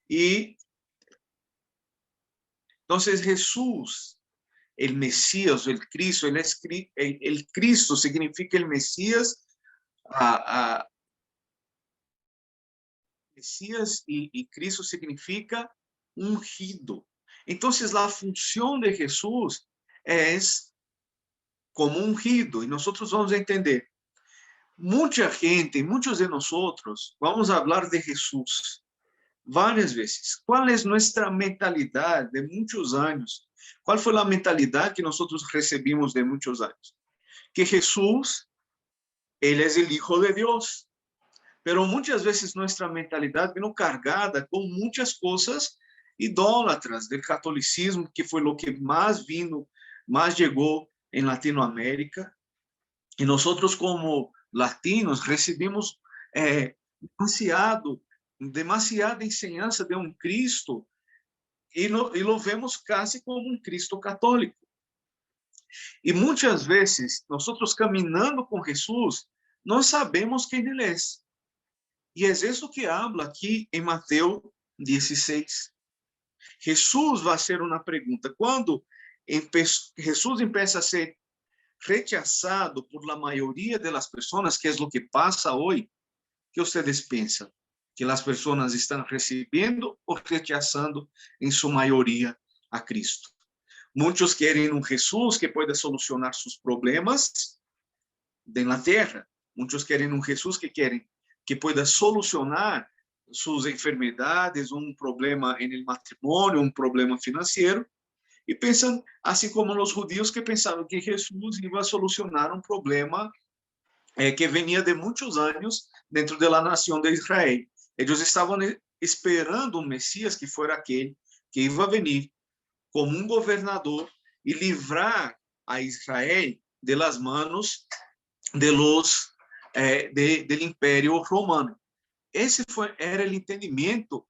Y entonces Jesús, el Mesías, el Cristo, el Cristo significa el Mesías, Mesías y Cristo significa ungido. Entonces la función de Jesús es como ungido, y nosotros vamos a entender. Mucha gente, muchos de nosotros, vamos a hablar de Jesús várias vezes. ¿Cuál es nuestra mentalidad de muchos años? ¿Cuál fue la mentalidad que nosotros recibimos de muchos años? Que Jesús, Él es el Hijo de Dios. Pero muchas veces nuestra mentalidad vino cargada con muchas cosas idólatras del catolicismo, que fue lo que más vino, más llegó en Latinoamérica. Y nosotros como latinos recibimos demasiada enseñanza de un Cristo y lo vemos casi como un Cristo católico. Y muchas veces nosotros caminando con Jesús no sabemos quién Él es. Y es eso que habla aquí en Mateo 16. Jesús va a hacer una pregunta. Cuando Jesús empieza a ser rechazado por la mayoría de las personas, que es lo que pasa hoy, ¿qué ustedes piensan? Que las personas están recibiendo o rechazando en su mayoría a Cristo. Muchos quieren un Jesús que pueda solucionar sus problemas de la tierra. Muchos quieren un Jesús que pueda solucionar sus enfermedades, un problema en el matrimonio, un problema financiero. Y piensan, así como los judíos que pensaban que Jesús iba a solucionar un problema que venía de muchos años dentro de la nación de Israel. Ellos estaban esperando un Mesías que fuera aquel que iba a venir como un gobernador y livrar a Israel de las manos de del Imperio Romano. Ese era el entendimiento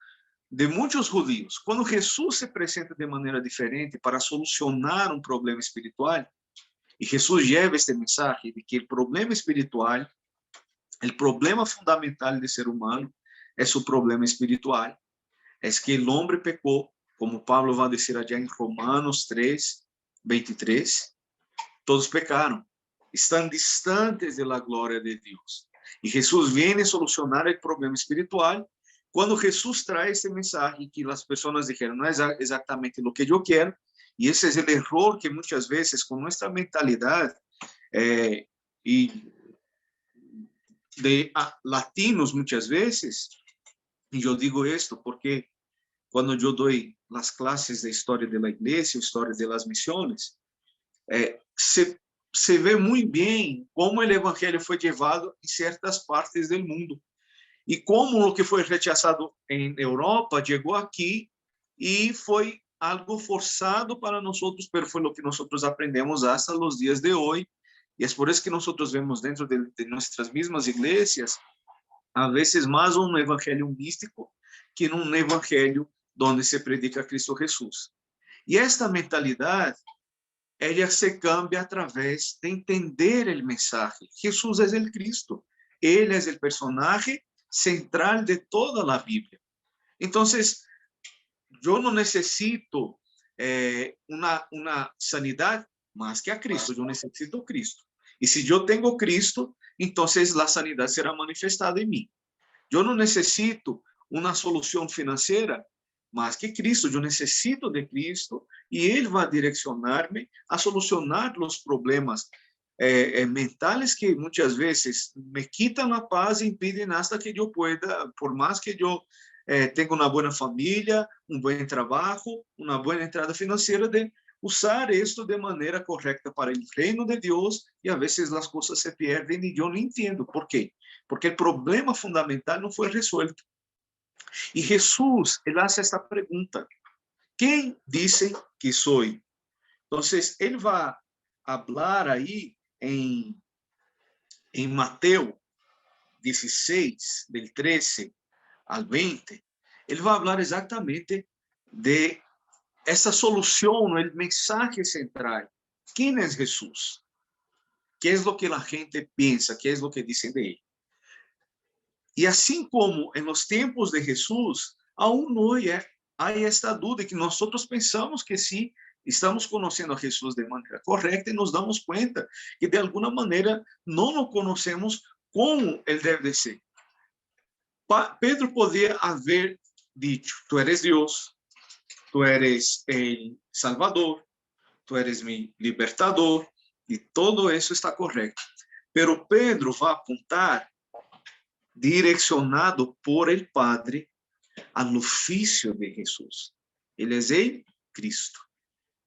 de muchos judíos. Cuando Jesús se presenta de manera diferente para solucionar un problema espiritual, y Jesús lleva este mensaje de que el problema espiritual, el problema fundamental del ser humano es su problema espiritual, es que el hombre pecó, como Pablo va a decir allá en Romanos 3, 23, todos pecaron, están distantes de la gloria de Dios. Y Jesús viene a solucionar el problema espiritual. Cuando Jesús trae este mensaje que las personas dijeron, no es exactamente lo que yo quiero, y ese es el error que muchas veces con nuestra mentalidad y de latinos muchas veces, y yo digo esto porque cuando yo doy las clases de historia de la iglesia, historia de las misiones, se ve muy bien cómo el evangelio fue llevado en ciertas partes del mundo y cómo lo que fue rechazado en Europa llegó aquí y fue algo forzado para nosotros, pero fue lo que nosotros aprendemos hasta los días de hoy. Y es por eso que nosotros vemos dentro de nuestras mismas iglesias a veces más un evangelio místico que un evangelio donde se predica a Cristo Jesús. Y esta mentalidad ella se cambia a través de entender el mensaje. Jesús es el Cristo. Él es el personaje central de toda la Biblia. Entonces, yo no necesito una sanidad más que a Cristo. Yo necesito Cristo. Y si yo tengo Cristo, entonces la sanidad será manifestada en mí. Yo no necesito una solución financiera más que Cristo. Yo necesito de Cristo y Él va a direccionarme a solucionar los problemas mentales que muchas veces me quitan la paz e impiden hasta que yo pueda, por más que yo tenga una buena familia, un buen trabajo, una buena entrada financiera, de usar esto de manera correcta para el reino de Dios, y a veces las cosas se pierden y yo no entiendo por qué. Porque el problema fundamental no fue resuelto. Y Jesús, él hace esta pregunta: ¿quién dice que soy? Entonces, él va a hablar ahí en Mateo 16, del 13 al 20. Él va a hablar exactamente de essa solución, el mensaje central. ¿Quién es Jesús? ¿Qué es lo que la gente piensa? ¿Qué es lo que dicen de él? Y así como en los tiempos de Jesús, aún hoy hay esta duda que nosotros pensamos que sí estamos conociendo a Jesús de manera correcta y nos damos cuenta que de alguna manera no lo conocemos como él debe de ser. Pedro podía haber dicho, tú eres Dios, tú eres el Salvador, tú eres mi libertador, y todo eso está correcto. Pero Pedro va a apuntar, direccionado por el Padre, al oficio de Jesús. Él es el Cristo.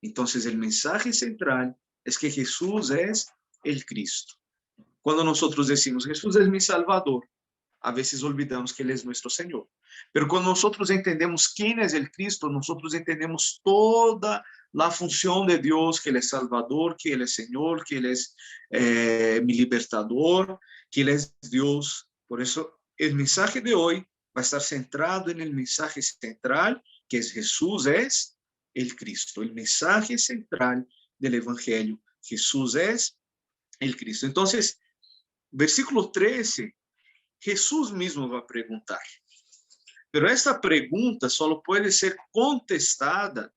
Entonces, el mensaje central es que Jesús es el Cristo. Cuando nosotros decimos, Jesús es mi Salvador, a veces olvidamos que Él es nuestro Señor. Pero cuando nosotros entendemos quién es el Cristo, nosotros entendemos toda la función de Dios, que Él es Salvador, que Él es Señor, que Él es mi libertador, que Él es Dios. Por eso el mensaje de hoy va a estar centrado en el mensaje central, que es Jesús es el Cristo. El mensaje central del Evangelio, Jesús es el Cristo. Entonces, versículo 13, Jesús mismo va a preguntar. Pero esta pregunta solo puede ser contestada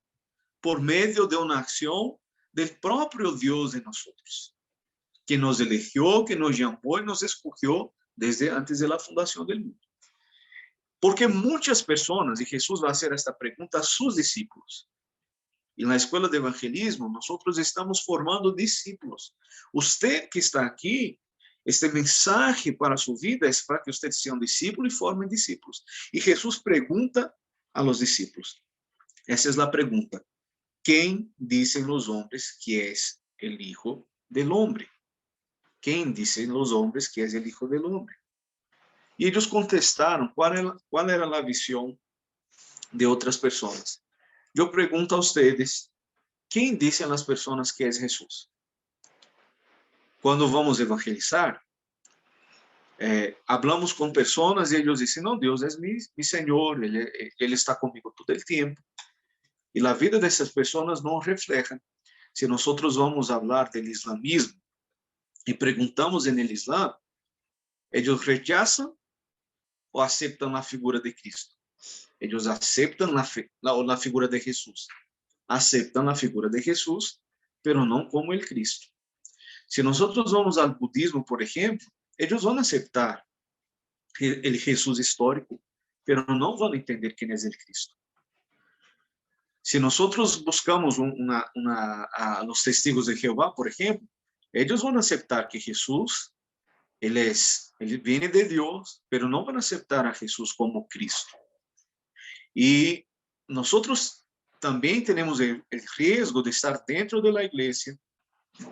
por medio de una acción del propio Dios de nosotros, que nos eligió, que nos llamó y nos escogió desde antes de la fundación del mundo. Porque muchas personas, y Jesús va a hacer esta pregunta a sus discípulos. Y en la escuela de evangelismo, nosotros estamos formando discípulos. Usted que está aquí, este mensaje para su vida es para que usted sea un discípulo y forme discípulos. Y Jesús pregunta a los discípulos. Esa es la pregunta. ¿Quién dicen los hombres que es el Hijo del Hombre? ¿Quién dicen los hombres que es el Hijo del Hombre? Y ellos contestaron cuál era la visión de otras personas. Yo pregunto a ustedes, ¿quién dicen las personas que es Jesús? Cuando vamos a evangelizar, hablamos con personas y ellos dicen, no, Dios es mi Señor, Él está conmigo todo el tiempo. Y la vida de esas personas no refleja. Si nosotros vamos a hablar del islamismo y preguntamos en el Islam, ellos rechazan o aceptan la figura de Cristo. Ellos aceptan la figura de Jesús. Aceptan la figura de Jesús, pero no como el Cristo. Si nosotros vamos al budismo, por ejemplo, ellos van a aceptar el Jesús histórico, pero no van a entender quién es el Cristo. Si nosotros buscamos a los testigos de Jehová, por ejemplo, ellos van a aceptar que Jesús, él viene de Dios, pero no van a aceptar a Jesús como Cristo. Y nosotros también tenemos el riesgo de estar dentro de la iglesia,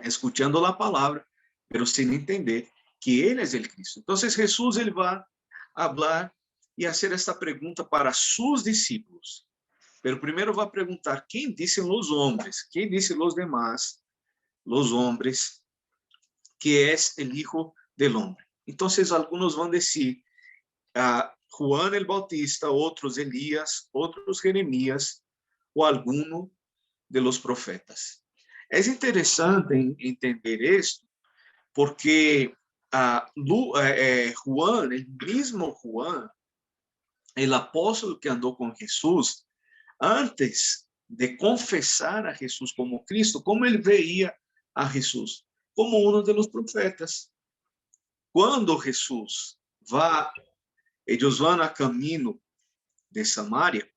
escuchando la palabra, pero sin entender que Él es el Cristo. Entonces Jesús él va a hablar y hacer esta pregunta para sus discípulos. Pero primero va a preguntar, ¿quién dicen los hombres? ¿Quién dicen los demás, los hombres, que es el Hijo del Hombre? Entonces algunos van a decir, Juan el Bautista, otros Elías, otros Jeremías, o alguno de los profetas. Es interesante entender esto, porque Juan, el mismo Juan, el apóstol que andó con Jesús, antes de confesar a Jesús como Cristo, como él veía a Jesús? Como uno de los profetas. Cuando Jesús ellos van a camino de Samaria,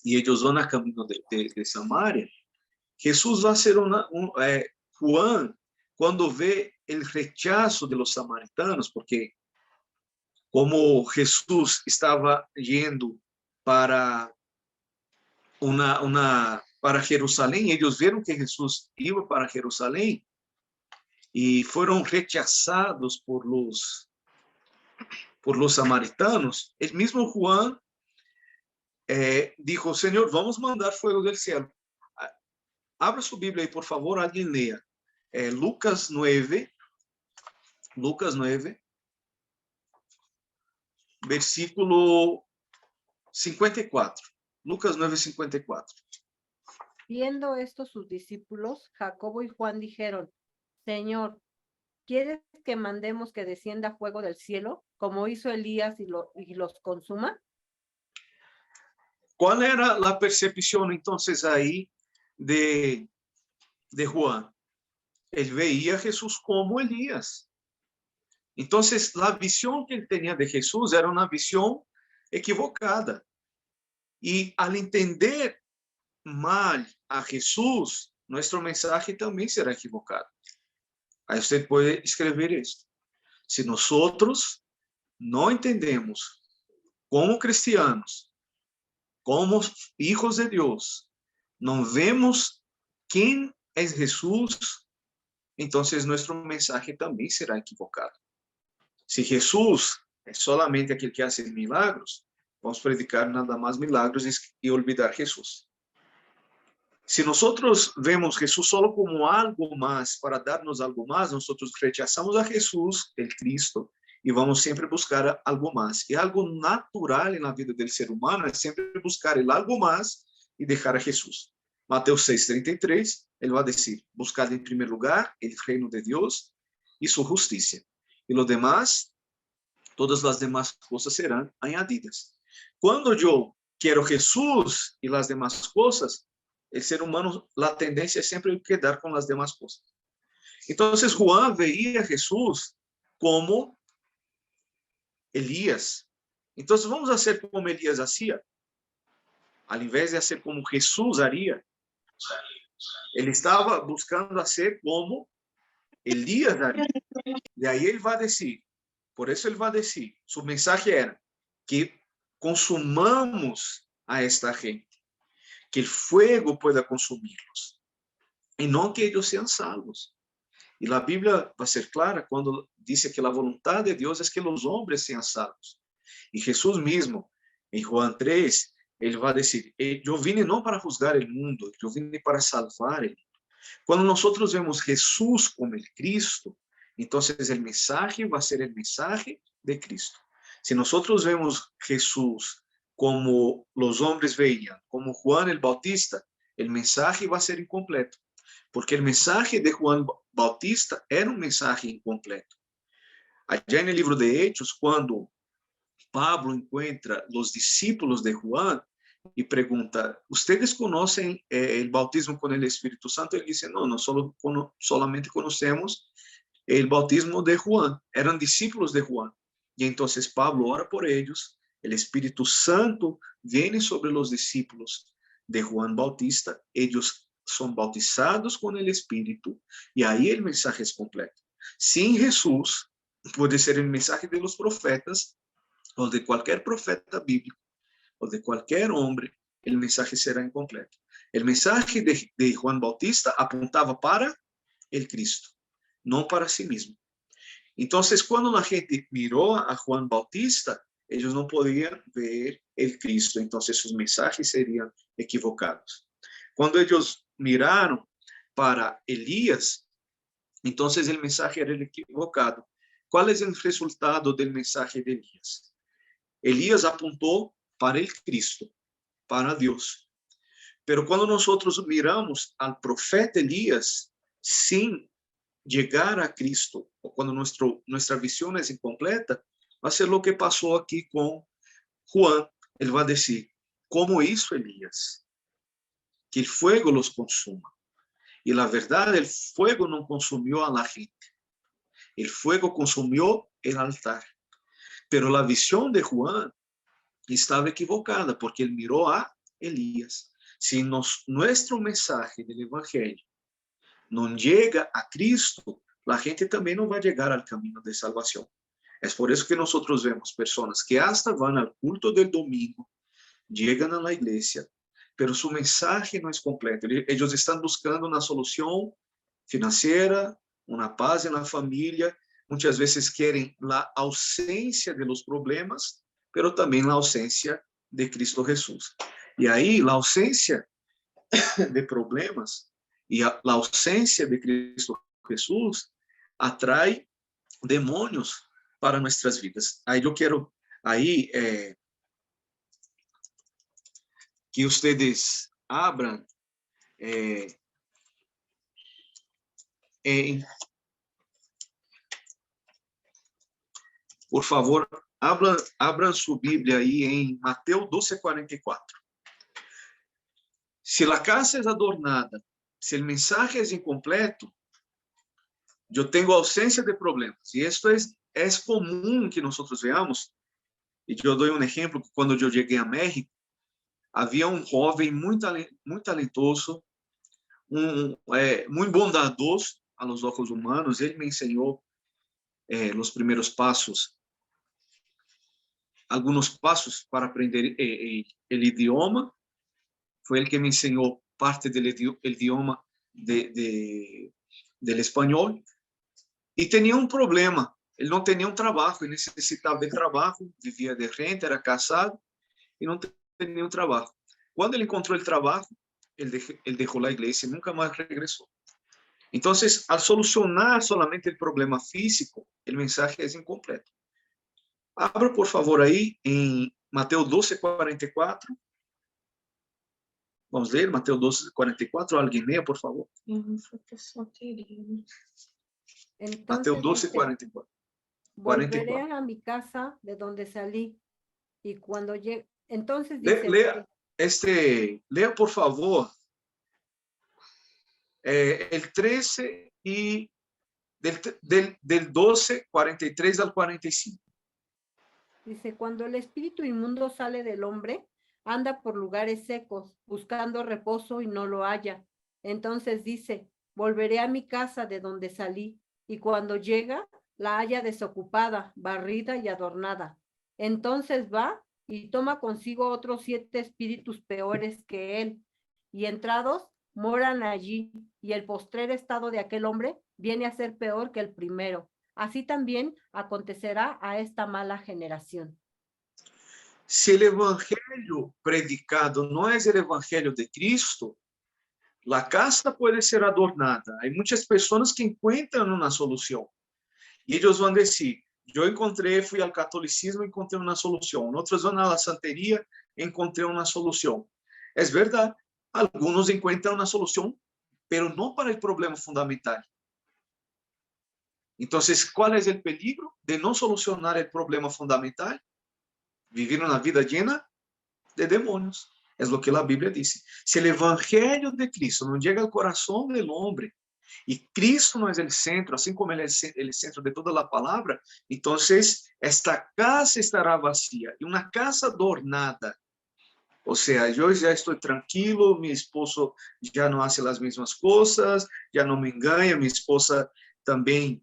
y ellos van a camino de Samaria, Jesús va a hacer Juan, cuando ve el rechazo de los samaritanos, porque como Jesús estaba yendo para para Jerusalén, ellos vieron que Jesús iba para Jerusalén y fueron rechazados por los samaritanos. El mismo Juan dijo, Señor, vamos a mandar fuego del cielo. Abra su Biblia y por favor alguien lea Lucas 9, versículo 54. Lucas 9, 54. Viendo esto sus discípulos, Jacobo y Juan dijeron, Señor, ¿quieres que mandemos que descienda fuego del cielo como hizo Elías y los consuma? ¿Cuál era la percepción entonces ahí de Juan? Él veía a Jesús como Elías. Entonces, la visión que él tenía de Jesús era una visión equivocada. Y al entender mal a Jesús, nuestro mensaje también será equivocado. Ahí usted puede escribir esto. Si nosotros no entendemos como cristianos, como hijos de Dios, no vemos quién es Jesús, entonces nuestro mensaje también será equivocado. Si Jesús es solamente aquel que hace milagros, vamos a predicar nada más milagros y olvidar Jesús. Si nosotros vemos Jesús solo como algo más, para darnos algo más, nosotros rechazamos a Jesús, el Cristo, y vamos sempre buscar algo mais. E algo natural na vida do ser humano é sempre buscar el algo mais e deixar a Jesus. Mateus 6:33, ele vai dizer: buscar em primeiro lugar o reino de Deus e sua justiça. E lo demás, todas as demás coisas serão añadidas. Quando eu quero Jesus e as demás coisas, o ser humano, a tendência é sempre quedar com as demás coisas. Então, Juan veía a Jesus como Elías. Então, vamos fazer como Elías hacía, ao invés de fazer como Jesus haria. Ele estava buscando ser como Elías haria. E aí ele vai dizer, por isso ele vai dizer, sua mensagem era que consumamos a esta gente, que o fogo pueda consumi-los, e não que eles sejam salvos. E a Bíblia vai ser clara quando diz que a vontade de Deus é que os homens sejam salvos. E Jesus mesmo, em João 3, ele vai dizer: eu vim não para juzgar o mundo, eu vim para salvar ele. Quando nós vemos Jesus como o Cristo, então o mensagem vai ser o mensagem de Cristo. Se nós vemos Jesus como os homens veíam, como Juan el Bautista, o mensagem vai ser incompleto, porque o mensagem de Juan Bautista era mensagem incompleto. Allá no livro de Hechos, quando Pablo encontra os discípulos de Juan e pergunta: "¿Ustedes conhecem o bautismo com o Espírito Santo?" Ele disse: "Não, nós solamente conhecemos o bautismo de Juan." Eram discípulos de Juan. E então Pablo ora por eles, o Espírito Santo vem sobre os discípulos de Juan Bautista, eles são bautizados com o Espírito, e aí o mensagem é completo. Sem Jesus, pode ser o mensagem de los profetas, ou de qualquer profeta bíblico, ou de qualquer homem, o mensagem será incompleto. O mensagem de Juan Bautista apontava para o Cristo, não para si mesmo. Então, quando a gente mirou a Juan Bautista, eles não podiam ver o Cristo, então suas mensagens seriam equivocadas. Quando eles miraram para Elias, então o mensagem era equivocado. Qual é o resultado do mensagem de Elias? Elias apontou para o Cristo, para Deus. Pero quando nós miramos ao profeta Elias, sem chegar a Cristo, ou quando nossa visão é incompleta, vai ser o que passou aqui com Juan. Ele vai dizer: como isso, Elias? Que o fogo los consuma. E na verdade, o fogo não consumiu a la gente. O fogo consumiu o altar. Pero a visão de Juan estava equivocada, porque ele mirou a Elias. Se nosso mensagem do Evangelho não chega a Cristo, a gente também não vai chegar ao caminho de salvação. É por isso que nós vemos pessoas que hasta vão ao culto do domingo, chegam à igreja, pero sua mensagem não é completa. Eles estão buscando uma solução financeira, uma paz na família. Muitas vezes querem a ausência de los problemas, pero também a ausência de Cristo Jesus. E aí, a ausência de problemas e a ausência de Cristo Jesus atrai demônios para nossas vidas. Aí eu quero que vocês abram em Por favor, abram sua Bíblia aí em Mateus 12:44. Se a casa é adornada, se o mensaje é incompleto, eu tenho ausência de problemas. E isto é comum que nós veamos. E eu dou um exemplo, que quando eu cheguei a México, havia um jovem muito talentoso, muito bondadoso a los ojos humanos. Ele me ensinou os primeiros passos, alguns passos para aprender o idioma. Foi ele que me ensinou parte do idioma del espanhol. E tinha um problema. Ele não tinha um trabalho, ele necessitava de trabalho, vivia de renta, era casado e não tinha um trabalho. Quando ele encontrou o trabalho, ele deixou a igreja e nunca mais regressou. Então, al solucionar solamente o problema físico, o mensagem é incompleto. Abra, por favor, aí em Mateus 12:44. Vamos ler Mateus 12:44. Alguém leia, por favor. Mateus 12:44. Volveré a mi casa de donde salí, y cuando llegue, entonces dice, lea, por favor, el 13 y del 12:43 al 45. Dice, cuando el espíritu inmundo sale del hombre, anda por lugares secos, buscando reposo y no lo halla. Entonces dice, volveré a mi casa de donde salí, y cuando llega, la halla desocupada, barrida y adornada. Entonces va y toma consigo otros 7 espíritus peores que él, y entrados moran allí, y el postrer estado de aquel hombre viene a ser peor que el primero. Así también acontecerá a esta mala generación. Se o evangelho predicado não é o evangelho de Cristo, a casa pode ser adornada. Há muitas pessoas que encontram uma solução. E eles vão dizer, fui ao catolicismo e encontrei uma solução. Outros vão à santeria e encontrei uma solução. É verdade. Alguns encontram uma solução, mas não para o problema fundamental. Então, qual é o peligro de não solucionar o problema fundamental? Vivir uma vida llena de demônios. É o que a Bíblia diz. Se o evangelho de Cristo não chega ao coração do homem, e Cristo não é o centro, assim como ele é o centro de toda a palavra, então esta casa estará vazia. E uma casa adornada, ou seja, eu já estou tranquilo, meu esposo já não faz as mesmas coisas, já não me engana, minha esposa também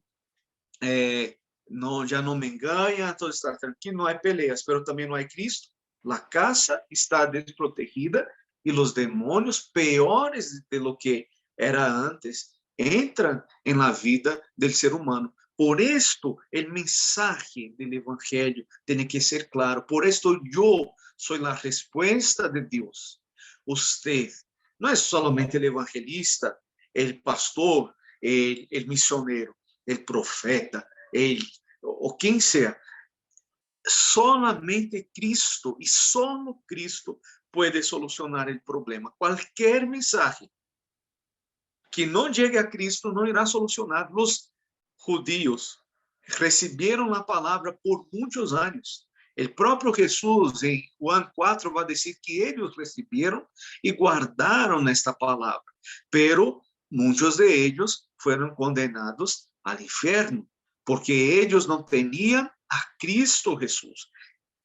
já não me engana, todo está tranquilo, não há peleas, mas também não há Cristo. A casa está desprotegida e os demônios piores de lo que era antes entram na vida do ser humano. Por isto, o mensagem do evangelho tem que ser claro. Por isto, eu sou a resposta de Deus. Você não é somente o evangelista, o pastor, o missionário, o profeta, ou quem seja. Solamente Cristo e solo Cristo pode solucionar o problema. Qualquer mensagem que não chegue a Cristo não irá solucionar. Os judíos receberam a palavra por muitos anos. O próprio Jesus, em João 4, vai dizer que eles receberam e guardaram esta palavra. Pero muitos de eles foram condenados ao inferno, porque eles não tinham a Cristo Jesús.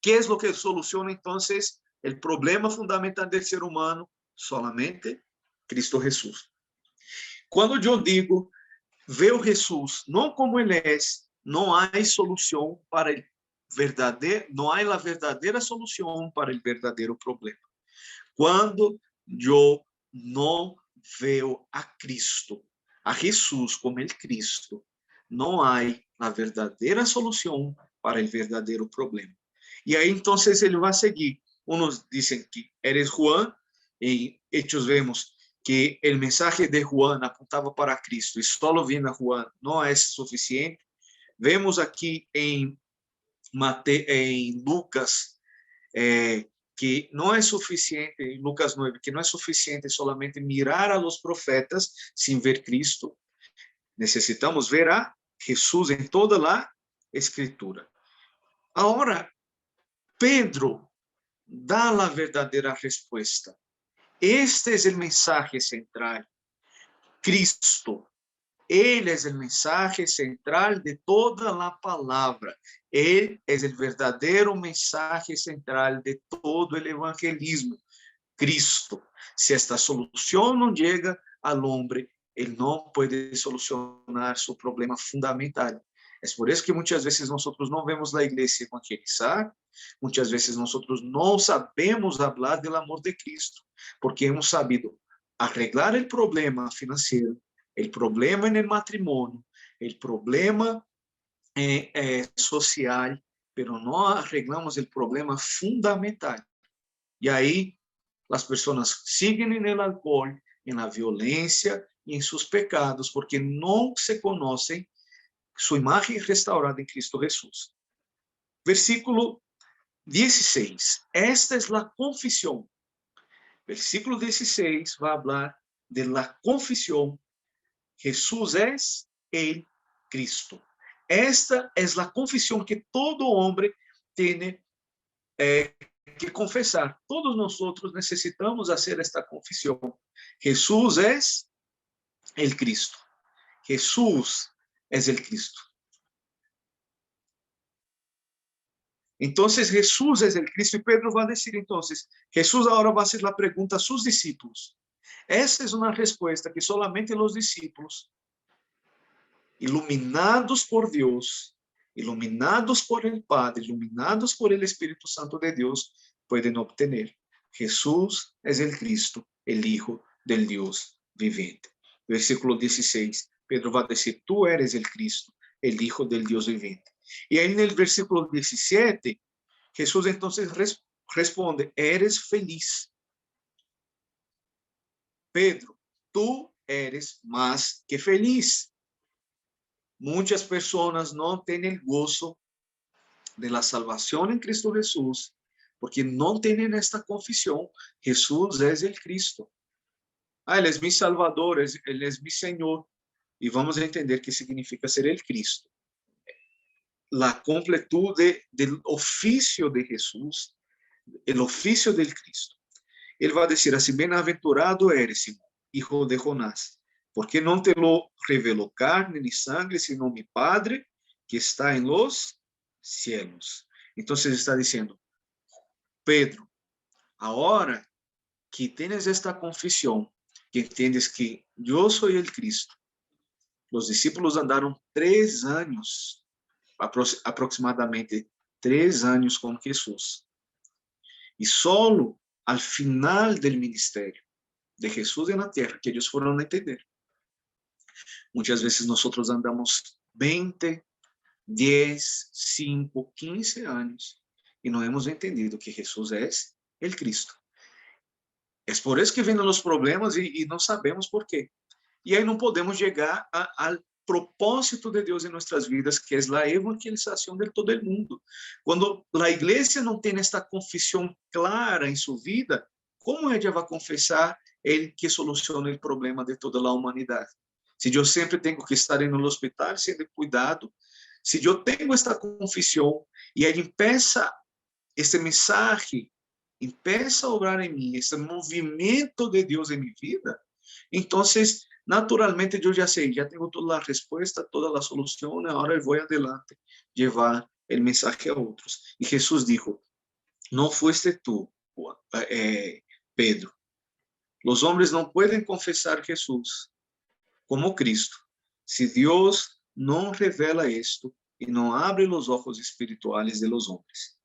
¿Qué es lo que soluciona entonces el problema fundamental del ser humano? Solamente Cristo Jesús. Cuando yo digo, veo Jesús no como Él es, no hay solución para el verdadero, no hay la verdadera solución para el verdadero problema. Cuando yo no veo a Cristo, a Jesús como el Cristo, não há a verdadeira solução para o verdadeiro problema. E aí, então, ele vai seguir. Uns dizem que eres Juan, em Hechos vemos que o mensagem de Juan apontava para Cristo, e só vindo a Juan não é suficiente. Vemos aqui em Lucas, que não é suficiente, em Lucas 9, que não é suficiente solamente mirar a los profetas sem ver Cristo. Necessitamos ver a Jesus em toda a Escritura. Ahora, Pedro da la verdadera respuesta. Este es el mensaje central. Cristo. Él es el mensaje central de toda la palabra. Él es el verdadero mensaje central de todo el evangelismo. Cristo. Si esta solución no llega al hombre, él no puede solucionar su problema fundamental. Es por eso que muchas veces nosotros no vemos la iglesia evangelizar, muchas veces nosotros no sabemos hablar del amor de Cristo, porque hemos sabido arreglar el problema financiero, el problema en el matrimonio, el problema social, pero no arreglamos el problema fundamental. Y ahí las personas siguen en el alcohol, en la violencia y en sus pecados, porque no se conocen su imagen restaurada en Cristo Jesús. Versículo 16. Esta es la confesión. Versículo 16 va a hablar de la confesión. Jesús es el Cristo. Esta es la confesión que todo hombre tiene que confesar. Todos nosotros necesitamos hacer esta confesión. Jesús es el Cristo. Jesús es el Cristo. Entonces Jesús es el Cristo y Pedro va a decir entonces, Jesús ahora va a hacer la pregunta a sus discípulos. Esa es una respuesta que solamente los discípulos, iluminados por Dios, iluminados por el Padre, iluminados por el Espíritu Santo de Dios, pueden obtener. Jesús es el Cristo, el Hijo del Dios viviente. Versículo 16, Pedro va a decir, tú eres el Cristo, el Hijo del Dios viviente. Y ahí en el versículo 17, Jesús entonces responde, eres feliz. Pedro, tú eres más que feliz. Muchas personas no tienen el gozo de la salvación en Cristo Jesús porque no tienen esta confesión. Jesús es el Cristo. Él es mi Salvador, Él es mi Señor. Y vamos a entender qué significa ser el Cristo. La completud del oficio de Jesús, el oficio del Cristo. Él va a decir así, bienaventurado eres, Simón, hijo de Jonás, porque no te lo reveló carne ni sangre, sino mi Padre que está en los cielos. Entonces está diciendo, Pedro, ahora que tienes esta confesión, que entiendes que yo soy el Cristo, los discípulos andaron 3 años, aproximadamente 3 años con Jesús. Y solo al final del ministerio de Jesús en la tierra, que ellos fueron a entender. Muchas veces nosotros andamos 20, 10, 5, 15 años y no hemos entendido que Jesús es el Cristo. Es por eso que vienen los problemas y no sabemos por qué. Y ahí no podemos llegar al propósito de Dios en nuestras vidas, que es la evangelización de todo el mundo. Cuando la iglesia no tiene esta confesión clara en su vida, ¿cómo ella va a confesar el que soluciona el problema de toda la humanidad? Si yo siempre tengo que estar en el hospital siendo cuidado, si yo tengo esta confesión y ahí empieza este mensaje, empieza a obrar en mí, este movimiento de Dios en mi vida, entonces naturalmente yo ya sé, ya tengo toda la respuesta, toda la solución, ahora voy adelante, llevar el mensaje a otros. Y Jesús dijo, no fuiste tú, Pedro. Los hombres no pueden confesar Jesús como Cristo si Dios no revela esto y no abre los ojos espirituales de los hombres.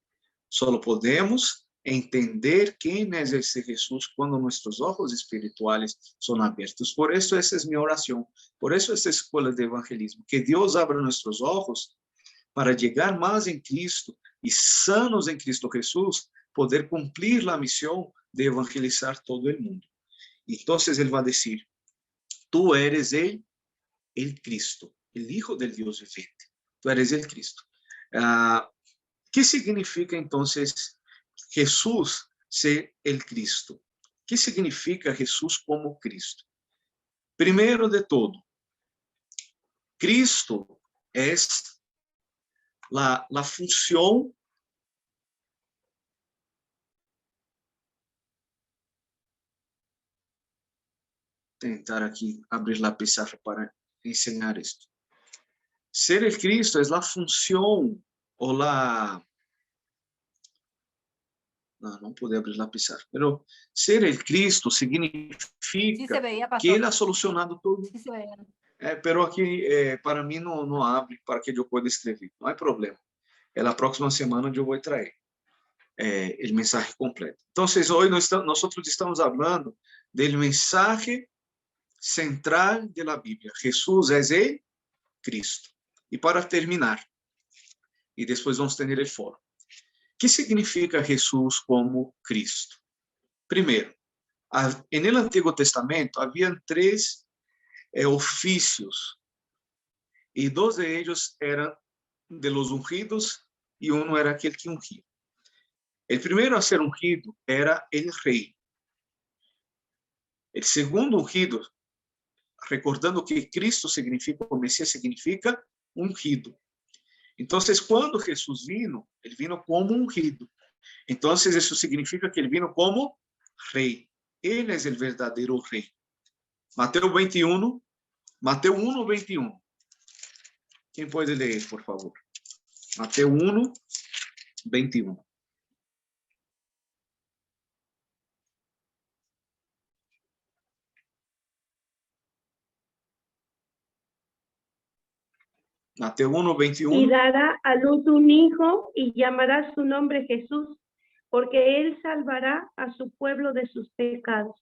Solo podemos entender quién es ese Jesús cuando nuestros ojos espirituales son abiertos. Por eso esa es mi oración, por eso esta escuela de evangelismo, que Dios abra nuestros ojos para llegar más en Cristo y sanos en Cristo Jesús, poder cumplir la misión de evangelizar todo el mundo. Entonces Él va a decir, tú eres el Cristo, el Hijo del Dios viviente. Tú eres el Cristo. ¿Qué significa entonces Jesús ser el Cristo? ¿Qué significa Jesús como Cristo? Primero de todo, Cristo es la función tentar aquí abrir la pizarra para enseñar esto. Ser el Cristo es la función o la... No pude abrir la pizarra, pero ser el Cristo significa Sí se veía, que pastor. Él ha solucionado todo. Sí se veía. Pero aqui, para mim, não abre para que eu possa escrever. Não há problema. Na próxima semana eu vou trazer o mensagem completo. Então, hoje nós estamos falando do mensagem central da Bíblia. Jesus é o Cristo. E para terminar, e depois vamos ter o fórum. O que significa Jesus como Cristo? Primeiro, no Antigo Testamento havia 3 ofícios, e 2 de ellos eram de los ungidos e um era aquele que ungia. O primeiro a ser ungido era o rei. O segundo ungido, recordando que Cristo significa, o Messias significa ungido. Então, quando Jesus vino, ele vino como ungido. Então, isso significa que ele vino como rei. Ele é o verdadeiro rei. Mateus 21, Mateus 1, 21. Quem pode ler, por favor? Mateus 1, 21. Mateus 1, 21. Y dará a luz un hijo y llamará su nombre Jesús, porque él salvará a su pueblo de sus pecados.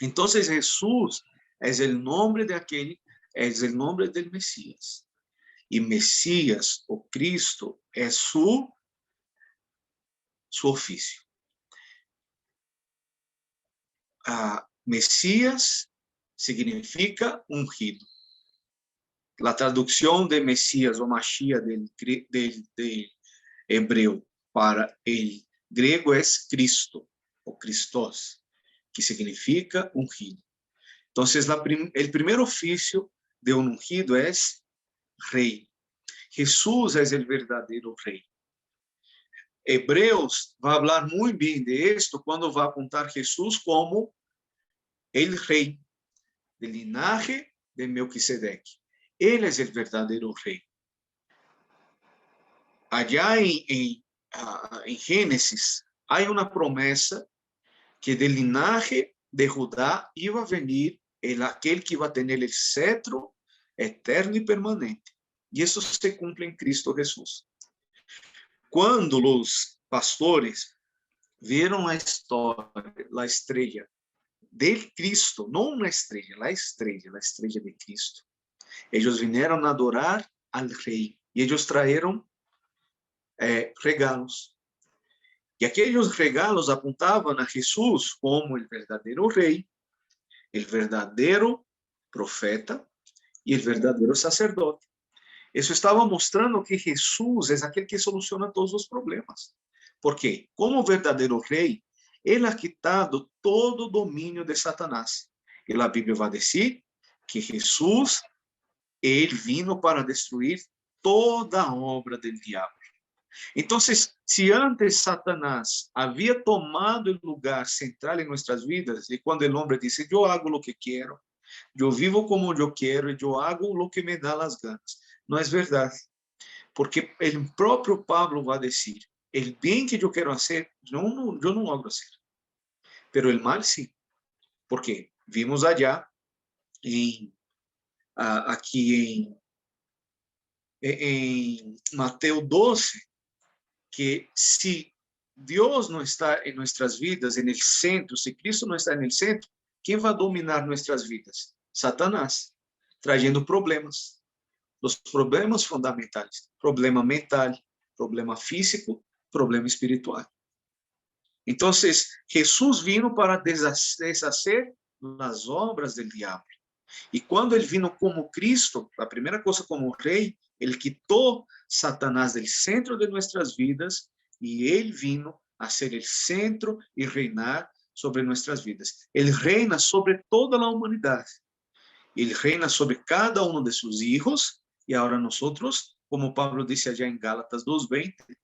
Entonces Jesús es el nombre de aquel, es el nombre del Mesías. Y Mesías o Cristo es su oficio. Mesías significa ungido. La traducción de Mesías o Mashiach del hebreo para el griego es Cristo o Christos, que significa ungido. Entonces, el primer oficio de un ungido es rey. Jesús es el verdadero rey. Hebreos va a hablar muy bien de esto cuando va a apuntar a Jesús como el rey del linaje de Melquisedec. Él es el verdadero rey. Allá en Génesis hay una promesa que del linaje de Judá iba a venir aquel que iba a tener el cetro eterno y permanente. Y eso se cumple en Cristo Jesús. Cuando los pastores vieron la historia, la estrella del Cristo, no una estrella, la estrella de Cristo, ellos vinieron a adorar al rey y ellos trajeron regalos. Y aquellos regalos apuntaban a Jesús como el verdadero rey, el verdadero profeta y el verdadero sacerdote. Eso estaba mostrando que Jesús es aquel que soluciona todos los problemas. Porque, como verdadero rey, Él ha quitado todo dominio de Satanás. Y la Biblia va a decir que Jesús, Él vino para destruir toda obra del diablo. Entonces, si antes Satanás había tomado el lugar central en nuestras vidas, y cuando el hombre dice, yo hago lo que quiero, yo vivo como yo quiero, y yo hago lo que me da las ganas, no es verdad. Porque el propio Pablo va a decir, el bien que yo quiero hacer, yo no logro hacer. Pero el mal sí. Porque vimos allá, aquí en Mateo 12, que si Dios no está en nuestras vidas, en el centro, si Cristo no está en el centro, ¿quién va a dominar nuestras vidas? Satanás, trayendo problemas. Los problemas fundamentales, problema mental, problema físico, problema espiritual. Entonces, Jesús vino para deshacer las obras del diablo. Y cuando él vino como Cristo, la primera cosa como rey, él quitó Satanás del centro de nuestras vidas y él vino a ser el centro y reinar sobre nuestras vidas. Él reina sobre toda la humanidad. Él reina sobre cada uno de sus hijos y ahora nosotros como Pablo disse allá em Gálatas 2:20,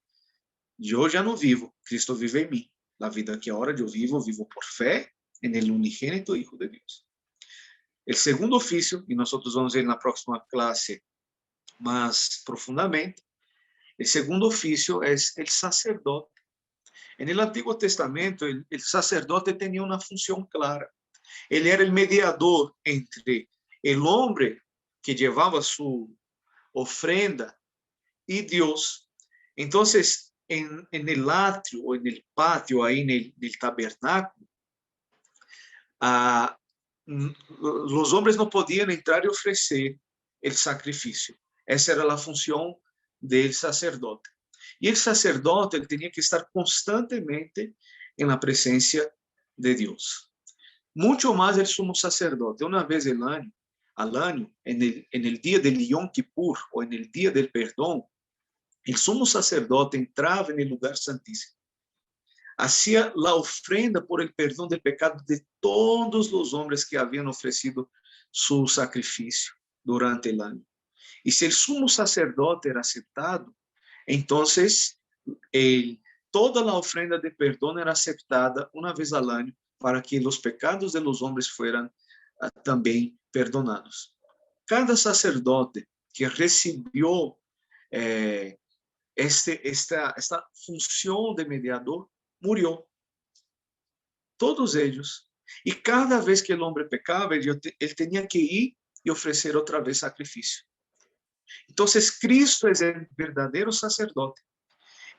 eu já não vivo, Cristo vive em mim. A vida que agora eu vivo por fé en unigênito Hijo de Deus. O segundo ofício, e nós vamos ver na próxima classe mais profundamente, o segundo ofício é o sacerdote. No Antigo Testamento, o sacerdote tinha uma função clara. Ele era o mediador entre o homem que levava sua ofrenda e Deus. Então, en el atrio o en el patio, ahí en el tabernáculo, los hombres no podían entrar y ofrecer el sacrificio. Esa era la función del sacerdote. Y el sacerdote él tenía que estar constantemente en la presencia de Dios. Mucho más el sumo sacerdote, una vez al año, en el día del Yom Kippur o en el día del perdón, el sumo sacerdote entraba en el lugar santísimo, hacía la ofrenda por el perdón del pecado de todos los hombres que habían ofrecido su sacrificio durante el año. Y si el sumo sacerdote era aceptado, entonces toda la ofrenda de perdón era aceptada una vez al año para que los pecados de los hombres fueran también perdonados. Cada sacerdote que recibió esta función de mediador murió. Todos ellos. Y cada vez que el hombre pecaba, él tenía que ir y ofrecer otra vez sacrificio. Entonces, Cristo es el verdadero sacerdote.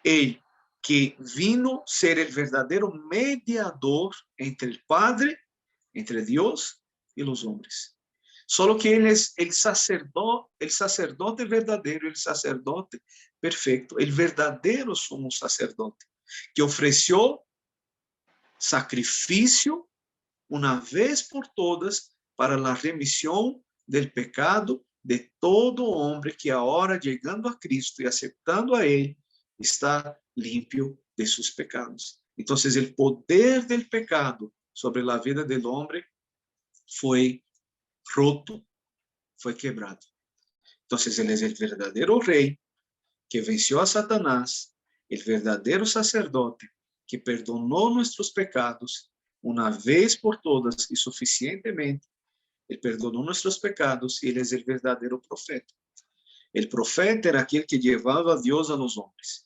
Él que vino ser el verdadero mediador entre el Padre, entre Dios y los hombres. Solo que Él es el sacerdote verdadero, el sacerdote perfecto, el verdadero sumo sacerdote, que ofreció sacrificio una vez por todas para la remisión del pecado de todo hombre que ahora, llegando a Cristo y aceptando a Él, está limpio de sus pecados. Entonces, el poder del pecado sobre la vida del hombre fue roto, fue quebrado. Entonces, Él es el verdadero rey que venció a Satanás, el verdadero sacerdote que perdonó nuestros pecados una vez por todas y suficientemente. Él perdonó nuestros pecados y Él es el verdadero profeta. El profeta era aquel que llevaba a Dios a los hombres.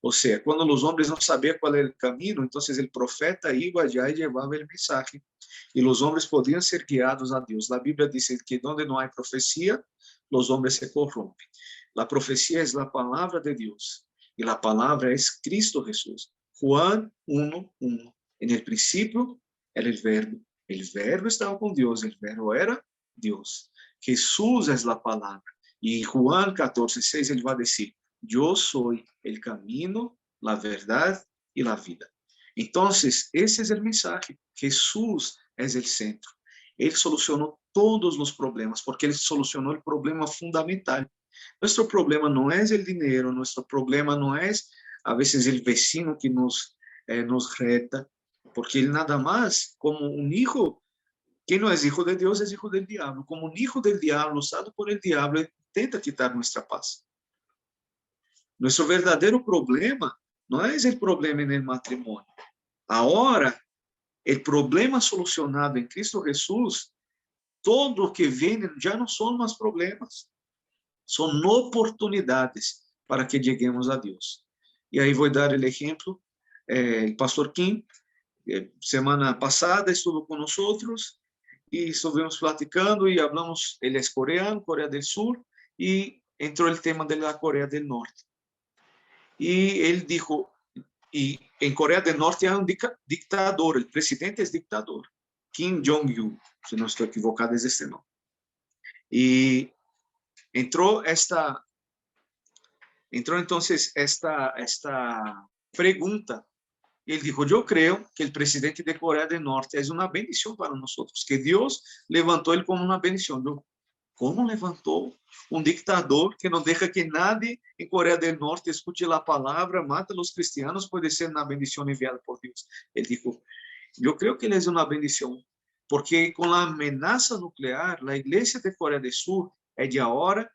O sea, cuando los hombres no sabían cuál era el camino, entonces el profeta iba allá y llevaba el mensaje y los hombres podían ser guiados a Dios. La Biblia dice que donde no hay profecía, los hombres se corrompen. La profecía es la palabra de Dios y la palabra es Cristo Jesús. Juan 1:1. En el principio era el verbo estaba con Dios, el verbo era Dios. Jesús es la palabra. Y Juan 14:6 él va a decir, yo soy el camino, la verdad y la vida. Entonces, ese es el mensaje. Jesús es el centro. Él solucionó todos los problemas, porque Él solucionó el problema fundamental. Nuestro problema no es el dinero, nuestro problema no es a veces el vecino que nos reta, porque Él nada más, como un hijo, que no es hijo de Dios, es hijo del diablo. Como un hijo del diablo, usado por el diablo, intenta quitar nuestra paz. Nuestro verdadero problema no es el problema en el matrimonio. Ahora, el problema solucionado en Cristo Jesús, todo lo que viene ya no son más problemas, son oportunidades para que lleguemos a Dios. Y ahí voy a dar el ejemplo. El pastor Kim, semana pasada estuvo con nosotros y estuvimos platicando y hablamos, él es coreano, Corea del Sur, y entró el tema de la Corea del Norte. Y él dijo, y en Corea del Norte hay un dictador, el presidente es dictador, Kim Jong-un, si no estoy equivocado es este nombre. Y entró entonces esta pregunta. Él dijo, yo creo que el presidente de Corea del Norte es una bendición para nosotros, que Dios levantó él como una bendición. Yo, ¿cómo levantó un dictador que no deja que nadie en Corea del Norte escuche la palabra, mata a los cristianos? Puede ser una bendición enviada por Dios. Él dijo, yo creo que él es una bendición, porque con la amenaza nuclear, la iglesia de Corea del Sur es de ahora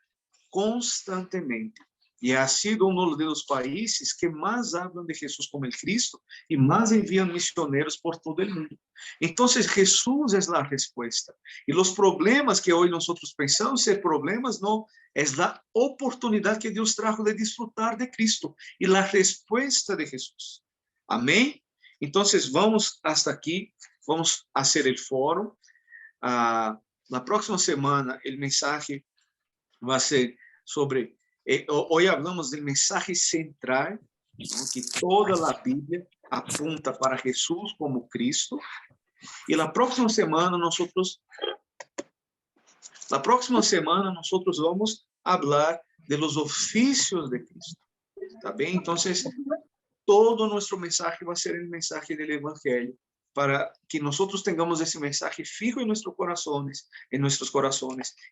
constantemente. Y ha sido uno de los países que más hablan de Jesús como el Cristo y más envían misioneros por todo el mundo. Entonces Jesús es la respuesta. Y los problemas que hoy nosotros pensamos ser problemas, no, es la oportunidad que Dios trajo de disfrutar de Cristo y la respuesta de Jesús. Amén. Entonces vamos hasta aquí, vamos a hacer el foro. La próxima semana el mensaje va a ser sobre... hoy hablamos del mensaje central, ¿no? Que toda la Biblia apunta para Jesús como Cristo. Y la próxima semana nosotros vamos a hablar de los oficios de Cristo. ¿Está bien? Entonces, todo nuestro mensaje va a ser el mensaje del Evangelio, para que nosotros tengamos ese mensaje fijo en nuestros corazones,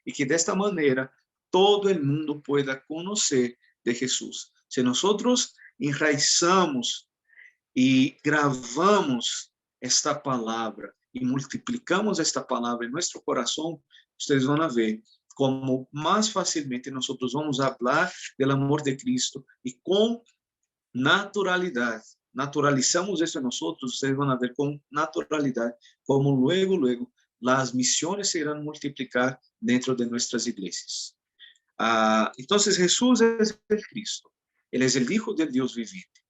y que de esta manera todo el mundo pueda conocer de Jesús. Si nosotros enraizamos y grabamos esta palabra y multiplicamos esta palabra en nuestro corazón, ustedes van a ver como más fácilmente nosotros vamos a hablar del amor de Cristo, y con naturalidad, naturalizamos eso en nosotros, ustedes van a ver con naturalidad como luego las misiones se irán a multiplicar dentro de nuestras iglesias. Entonces Jesús es el Cristo, Él es el Hijo del Dios viviente.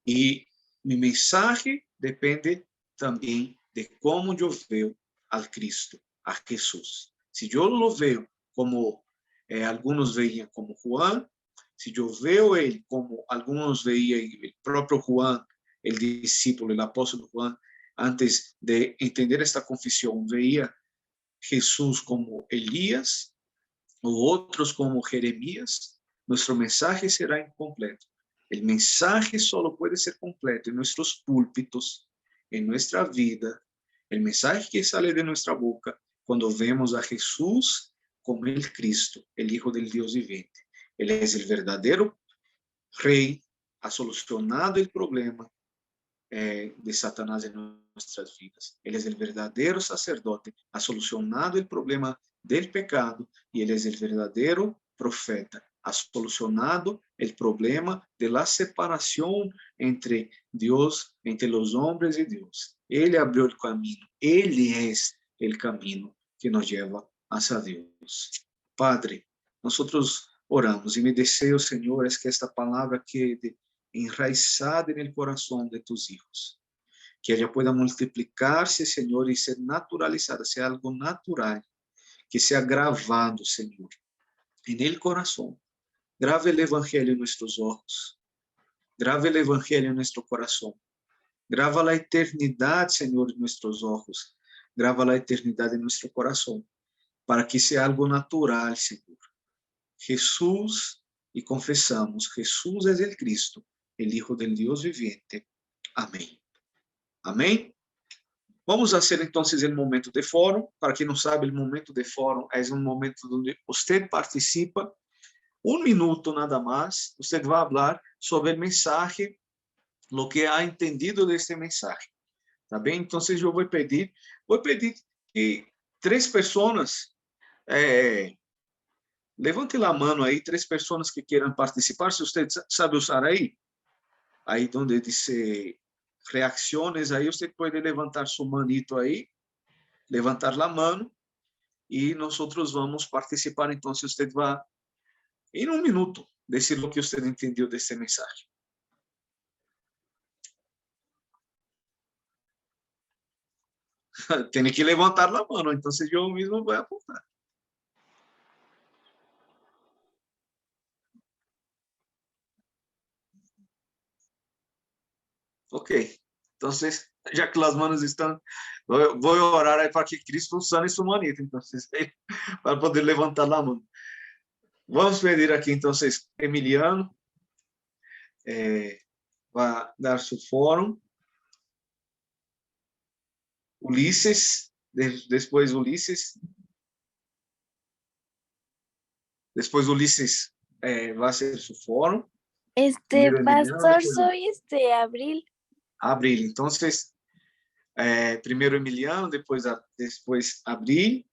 Y mi mensaje depende también de cómo yo veo al Cristo, a Jesús. Si yo lo veo como algunos veían como Juan, si yo veo él como algunos veían el propio Juan, el discípulo, el apóstol Juan, antes de entender esta confesión, veía Jesús como Elías o otros como Jeremías, nuestro mensaje será incompleto. El mensaje solo puede ser completo en nuestros púlpitos, en nuestra vida, el mensaje que sale de nuestra boca cuando vemos a Jesús como el Cristo, el Hijo del Dios viviente. Él es el verdadero Rey, ha solucionado el problema de Satanás en nuestras vidas. Él es el verdadero sacerdote, ha solucionado el problema del pecado, y Él es el verdadero profeta, ha solucionado el problema de la separación entre Dios, entre los hombres y Dios. Él abrió el camino, Él es el camino que nos lleva hacia Dios. Padre, nosotros oramos, y mi deseo, Señor, es que esta palabra quede enraizada en el corazón de tus hijos, que ella pueda multiplicarse, Señor, y ser naturalizada, sea algo natural, que sea grabado, Señor, en el corazón. Grave el Evangelio en nuestros ojos, grave el Evangelio en nuestro corazón, grava la eternidad, Señor, en nuestros ojos, grava la eternidad en nuestro corazón, para que sea algo natural, Señor. Jesús, y confesamos, Jesús es el Cristo, el Hijo del Dios viviente. Amén. Amém? Vamos fazer então o momento de fórum. Para quem não sabe, o momento de fórum é um momento onde você participa. 1 minuto nada mais. Você vai falar sobre o mensagem, o que ha entendido deste mensagem. Tá bem? Então, eu vou pedir que 3 pessoas levantem a mão aí, 3 pessoas que queiram participar. Se você sabe usar aí onde dice reacciones, aí você pode levantar su manito aí, levantar la mano, e nós vamos participar. Então, você vai, em 1 minuto, dizer o que você entendeu desse mensagem. Tem que levantar a mão, então eu mesmo vou apontar. Ok, entonces, ya que las manos están, voy a orar ahí para que Cristo sane su manita, entonces, para poder levantar la mano. Vamos pedir aquí, entonces, Emiliano va a dar su fórum. Ulises, después Ulises. Después Ulises va a hacer su fórum. Pastor, soy Abril. Abril, entonces, primero Emiliano, después Abril,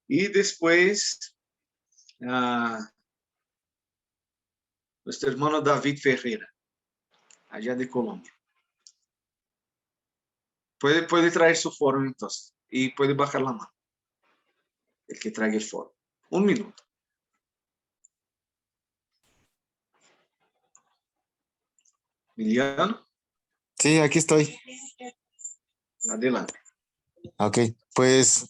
y después nuestro hermano David Ferreira, allá de Colombia. Puede traer su foro entonces y puede bajar la mano. El que traiga el foro. Un minuto. Emiliano, Sí, aquí estoy. adelante. Ok, pues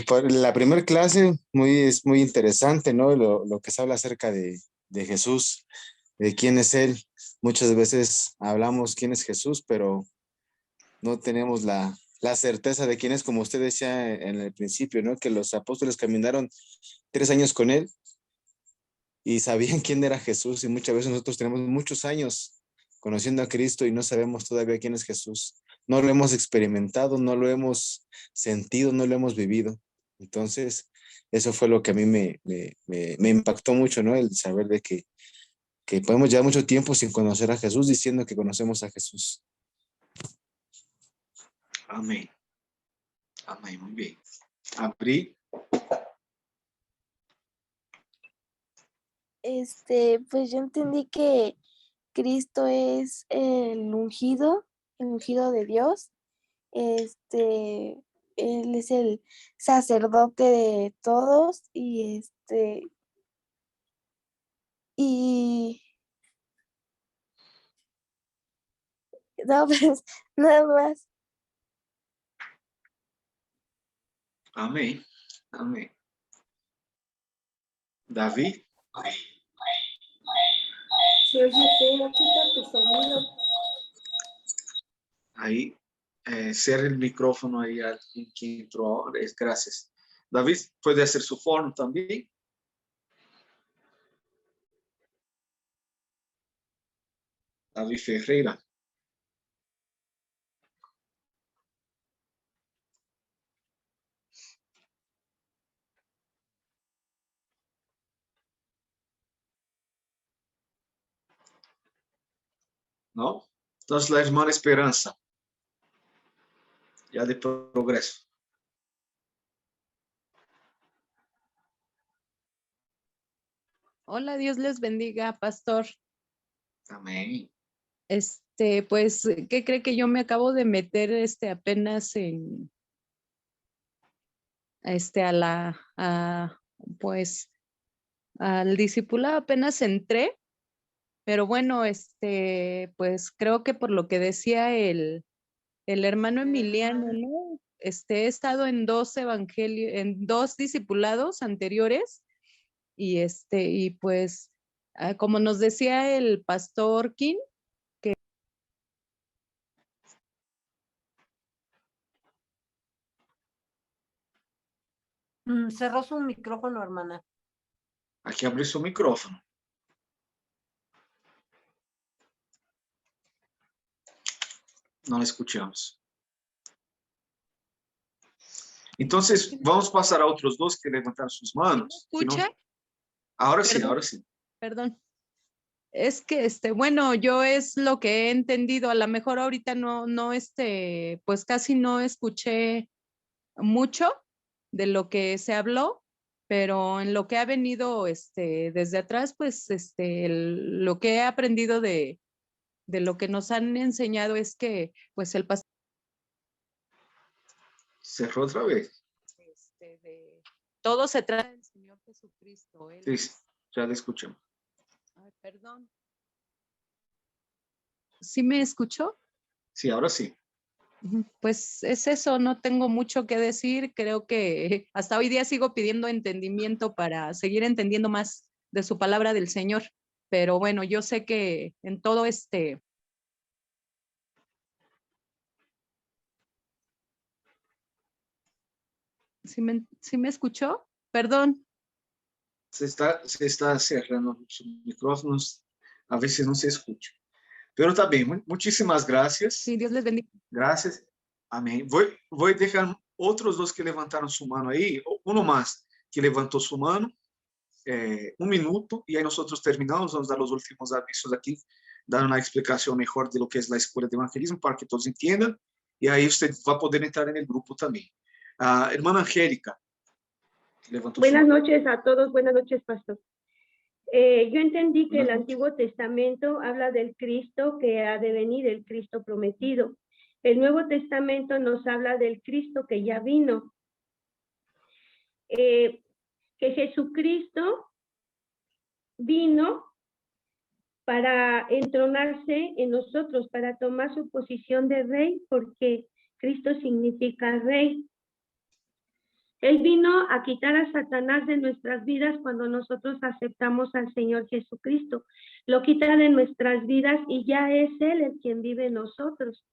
por la primera clase es muy interesante, ¿no? Lo que se habla acerca de Jesús, de quién es Él. Muchas veces hablamos quién es Jesús, pero no tenemos la certeza de quién es, como usted decía en el principio, ¿no? Que los apóstoles caminaron 3 años con Él y sabían quién era Jesús, y muchas veces nosotros tenemos muchos años conociendo a Cristo y no sabemos todavía quién es Jesús. No lo hemos experimentado, no lo hemos sentido, no lo hemos vivido. Entonces, eso fue lo que a mí me impactó mucho, ¿no? El saber de que podemos llevar mucho tiempo sin conocer a Jesús diciendo que conocemos a Jesús. Amén. Amén, muy bien. Abrí. Pues yo entendí que Cristo es el ungido de Dios. Él es el sacerdote de todos y no, pues nada más. Amém. Amém. Davi? Se oye feo, quita tu sonido. Aí, cierra el micrófono aí alguien que entró ahora. Gracias. David, ¿puede hacer su forno también? David Ferreira. ¿No? Entonces, la hermana Esperanza, ya de progreso. Hola, Dios les bendiga, pastor. Amén. Pues, ¿qué cree que yo me acabo de meter apenas pues al discipulado apenas entré, pero bueno, pues creo que por lo que decía el hermano Emiliano, ¿no? He estado en 2 evangelios, en 2 discipulados anteriores y pues como nos decía el pastor King, Cerró su micrófono, hermana. Aquí abre su micrófono. No la escuchamos. Entonces, vamos a pasar a otros 2 que levantaron sus manos. ¿me escucha? Ahora sí, Perdón. ahora sí. Perdón. Es que, bueno, yo es lo que he entendido, a lo mejor ahorita no, pues casi no escuché mucho de lo que se habló, pero en lo que ha venido, desde atrás, pues, lo que he aprendido de lo que nos han enseñado es que, pues, el pastor Cerró otra vez. todo se trata del Señor Jesucristo. Él Sí, ya le escuchamos. Ay, perdón. ¿Sí me escuchó? Sí, ahora sí. Pues es eso, no tengo mucho que decir. Creo que hasta hoy día sigo pidiendo entendimiento para seguir entendiendo más de su palabra del Señor. Pero bueno, yo sé que en todo ¿Sí me escuchó? Perdón. Se está cerrando sus micrófonos. A veces no se escucha. Pero está bien. Muchísimas gracias. Sí, Dios les bendiga. Gracias. Amén. Voy a dejar otros 2 que levantaron su mano ahí. Uno más que levantó su mano. 1 minuto. Y ahí nosotros terminamos. Vamos a dar los últimos avisos aquí. Dar una explicación mejor de lo que es la escuela de evangelismo para que todos entiendan. Y ahí usted va a poder entrar en el grupo también. Hermana Angélica, Levanta Buenas su mano. noches a todos, buenas noches, pastor. Yo entendí que el Buenas noches. Antiguo Testamento habla del Cristo que ha de venir, el Cristo prometido. El Nuevo Testamento nos habla del Cristo que ya vino. Que Jesucristo vino para entronarse en nosotros, para tomar su posición de rey, porque Cristo significa rey. Él vino a quitar a Satanás de nuestras vidas cuando nosotros aceptamos al Señor Jesucristo. Lo quita de nuestras vidas y ya es Él el quien vive en nosotros.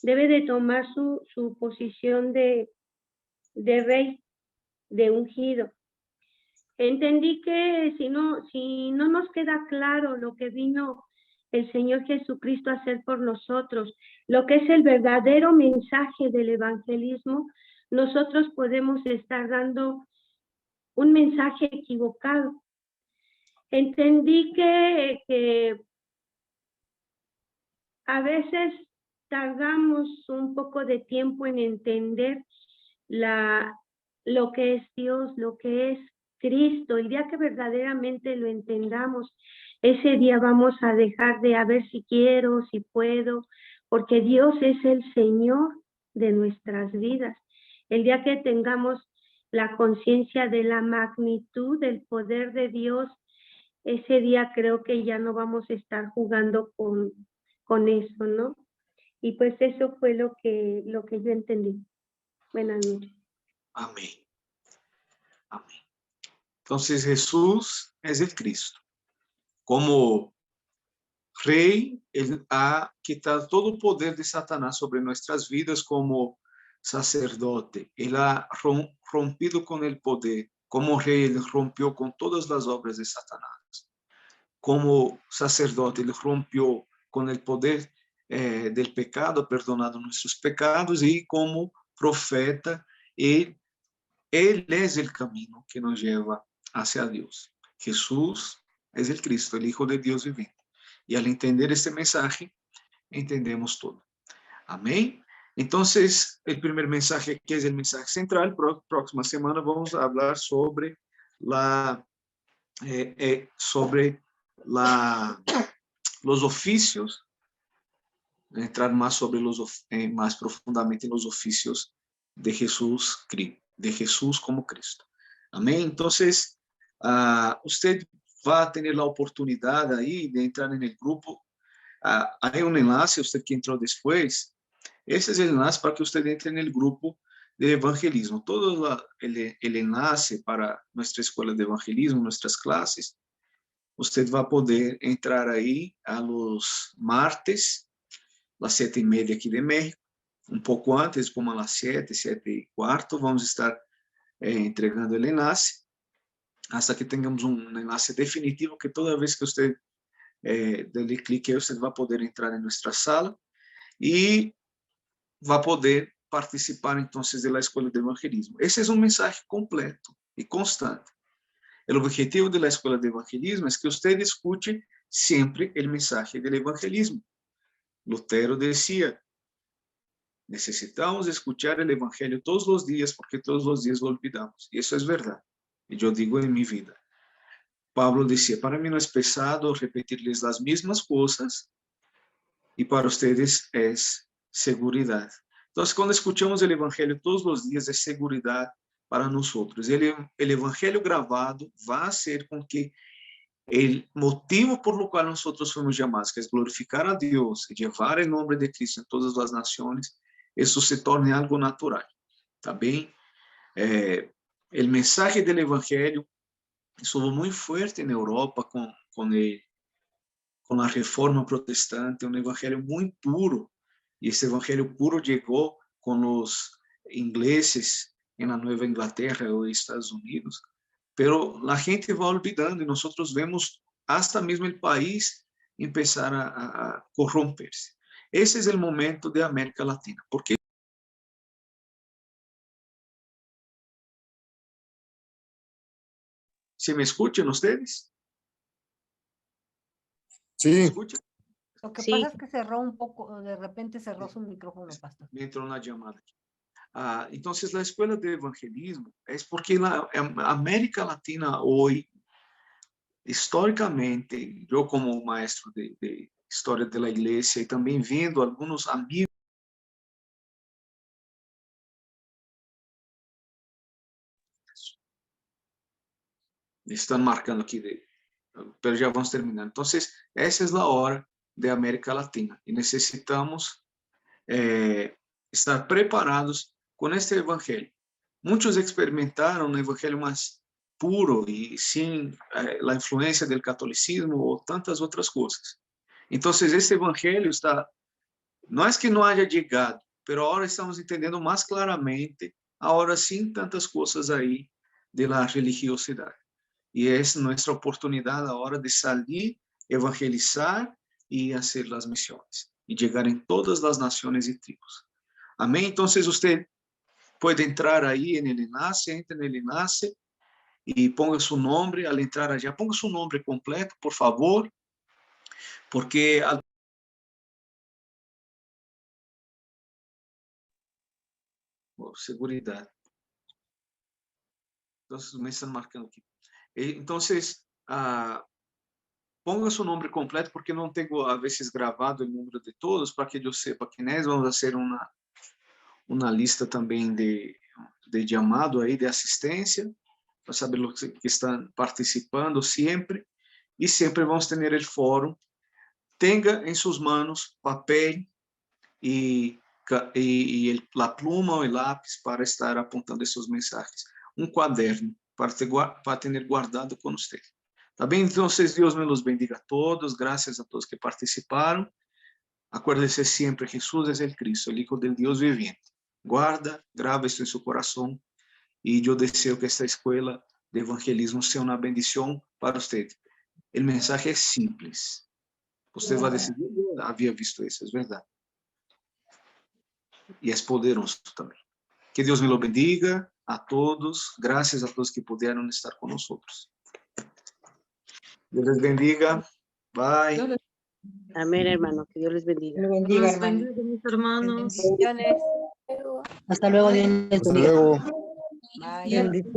Debe de tomar su posición de rey, de ungido. Entendí que si no nos queda claro lo que vino el Señor Jesucristo a hacer por nosotros, lo que es el verdadero mensaje del evangelismo, nosotros podemos estar dando un mensaje equivocado. Entendí que a veces tardamos un poco de tiempo en entender lo que es Dios, lo que es Cristo. El día que verdaderamente lo entendamos, ese día vamos a dejar de a ver si quiero, si puedo, porque Dios es el Señor de nuestras vidas. El día que tengamos la conciencia de la magnitud del poder de Dios, ese día creo que ya no vamos a estar jugando con eso, ¿no? Y pues eso fue lo que yo entendí. Buenas noches. Amén. Amén. Entonces Jesús es el Cristo. Como Rey, Él ha quitado todo el poder de Satanás sobre nuestras vidas como sacerdote. Él ha rompido con el poder. Como Rey, Él rompió con todas las obras de Satanás. Como sacerdote, Él rompió con el poder del pecado, perdonando nuestros pecados, y como profeta, Él es el camino que nos lleva hacia Dios. Jesús es el Cristo, el Hijo de Dios viviente. Y al entender este mensaje, entendemos todo. Amén. Entonces, el primer mensaje, que es el mensaje central, próxima semana vamos a hablar sobre los oficios, entrar más sobre más profundamente en los oficios de Jesús como Cristo. Amén. Entonces, usted va a tener la oportunidad ahí de entrar en el grupo. Hay un enlace, usted que entró después, ese es el enlace para que usted entre en el grupo de evangelismo. Todo el enlace para nuestra escuela de evangelismo, nuestras clases, usted va a poder entrar ahí a los martes, las 7:30 aquí de México, un poco antes, como a las 7:15, vamos a estar entregando el enlace, hasta que tengamos un enlace definitivo, que toda vez que usted dele clique, usted va a poder entrar en nuestra sala y va a poder participar entonces de la escuela de evangelismo. Ese es un mensaje completo y constante. El objetivo de la escuela de evangelismo es que usted escuche siempre el mensaje del evangelismo. Lutero decía, necesitamos escuchar el evangelio todos los días porque todos los días lo olvidamos. Y eso es verdad. Y yo digo en mi vida. Pablo decía, para mí no es pesado repetirles las mismas cosas y para ustedes es seguridad. Entonces, cuando escuchamos el evangelio todos los días, es seguridad para nosotros. El evangelio grabado va a hacer con que el motivo por lo cual nosotros fuimos llamados, que es glorificar a Dios y llevar el nombre de Cristo en todas las naciones, eso se torne algo natural. También el mensaje del evangelio estuvo muy fuerte en Europa con la reforma protestante, un evangelio muy puro. Y ese evangelio puro llegó con los ingleses en la Nueva Inglaterra o Estados Unidos. Pero la gente va olvidando y nosotros vemos hasta mismo el país empezar a corromperse. Ese es el momento de América Latina. Porque ¿se me escuchan ustedes? ¿Se Sí, escuchan? Lo que Sí. pasa es que cerró un poco, de repente cerró su micrófono, pastor. Me entró una llamada aquí. Entonces, la escuela de evangelismo es porque la América Latina hoy, históricamente, yo como maestro de historia de la iglesia y también viendo algunos amigos están marcando aquí, pero ya vamos a terminar. Entonces, esa es la hora de América Latina y necesitamos estar preparados con este evangelio. Muchos experimentaron un evangelio más puro y sin la influencia del catolicismo o tantas otras cosas. Entonces, este evangelio está, no es que no haya llegado, pero ahora estamos entendiendo más claramente, ahora sin tantas cosas ahí de la religiosidad. Y es nuestra oportunidad ahora de salir, evangelizar y hacer las misiones y llegar en todas las naciones y tribus. Amén. Entonces usted puede entrar ahí en el enlace, entre en el enlace y ponga su nombre al entrar allá. Ponga su nombre completo, por favor, porque seguridad. Entonces me están marcando aquí. Entonces, ponga su nombre completo, porque no tengo a veces grabado el número de todos, para que yo sepa quiénes. Vamos a hacer una lista también de llamado ahí, de asistencia, para saber los que están participando siempre. Y siempre vamos a tener el foro. Tenga en sus manos papel y la pluma o el lápiz para estar apuntando esos mensajes. Un cuaderno para tener guardado con usted. Tá bem? Então, Deus me los bendiga a todos. Gracias a todos que participaram. Acuérdese sempre, Jesús es el Cristo, el Hijo del Dios viviente. Guarda, grava esto en su corazón. Y yo deseo que esta escuela de evangelismo sea una bendición para usted. El mensaje es simple. Usted va a decir, yo había visto eso, es verdad. Y es poderoso también. Que Dios me lo bendiga a todos. Gracias a todos que pudieron estar con nosotros. Dios les bendiga. Bye. Amén, hermano. Que Dios les bendiga. Dios bendiga, Dios hermano. bendiga, mis hermanos. Bendiciones. Hasta luego, Dios les Hasta bendiga. luego. Bye. Bendiciones.